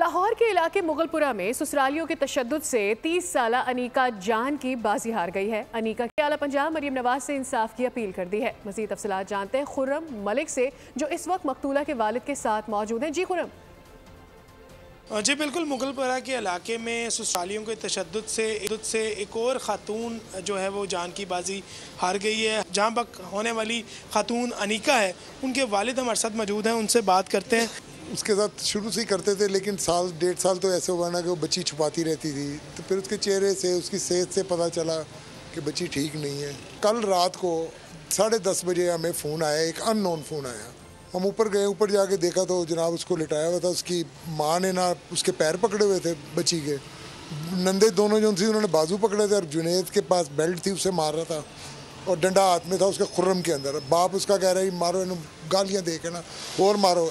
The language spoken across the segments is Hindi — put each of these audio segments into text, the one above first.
लाहौर के इलाके मुगलपुरा में ससुरालियों के तशद्दुद से 30 साला अनीका जान की बाजी हार गई है। अनीका के आला पंजाब मरियम नवाज से इंसाफ की अपील कर दी है। मज़ीद तफसीलात जानते हैं खुर्रम मलिक से, जो इस वक्त मकतूला के वालिद के साथ मौजूद हैं। जी खुर्रम। जी बिल्कुल, मुगलपुरा के इलाके में ससुरालियों के तशद्दुद से एक और ख़ातून जो है वो जान की बाजी हार गई है। जहाँ बक होने वाली ख़ातून अनीका है, उनके वालिद हमारे साथ मौजूद हैं, उनसे बात करते हैं। उसके साथ शुरू से ही करते थे, लेकिन साल डेढ़ साल तो ऐसे हुआ ना कि वो बच्ची छुपाती रहती थी। तो फिर उसके चेहरे से, उसकी सेहत से पता चला कि बच्ची ठीक नहीं है। कल रात को 10:30 बजे हमें फ़ोन आया, एक अननोन फ़ोन आया। हम ऊपर गए, ऊपर जाके देखा तो जनाब उसको लिटाया हुआ था। उसकी माँ ने ना उसके पैर पकड़े हुए थे बच्ची के, नंदे दोनों जो थी उन्होंने बाजू पकड़े थे, और जुनेद के पास बेल्ट थी, उससे मार रहा था और डंडा हाथ में था उसके खुर्रम के अंदर। बाप उसका कह रहा है मारो इन्हों, गालियाँ दे के ना और मारो,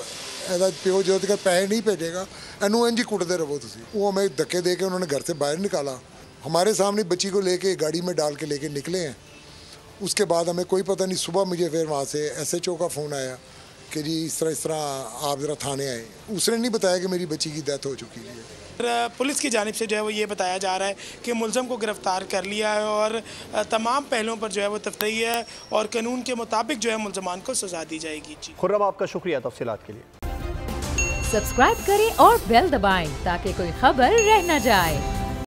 ऐसा प्यो जो पैसे नहीं भेजेगा एनू इंज ही कुटते रहो तुसी। वो हमें धक्के दे के उन्होंने घर से बाहर निकाला। हमारे सामने बच्ची को लेके गाड़ी में डाल के लेके निकले हैं। उसके बाद हमें कोई पता नहीं, सुबह मुझे फिर वहाँ से SHO का फ़ोन आया कि जी इस तरह आप ज़रा थाने आए। उसने नहीं बताया कि मेरी बच्ची की डेथ हो चुकी है। पुलिस की जानिब से जो है वो ये बताया जा रहा है कि मुलज़म को गिरफ़्तार कर लिया है और तमाम पहलुओं पर जो है वो तफ्तीश है और कानून के मुताबिक जो है मुलज़मान को सज़ा दी जाएगी। जी खुर्रम, आपका शुक्रिया तफसीलात के लिए। सब्सक्राइब करें और बेल दबाएं ताकि कोई खबर रह न जाए।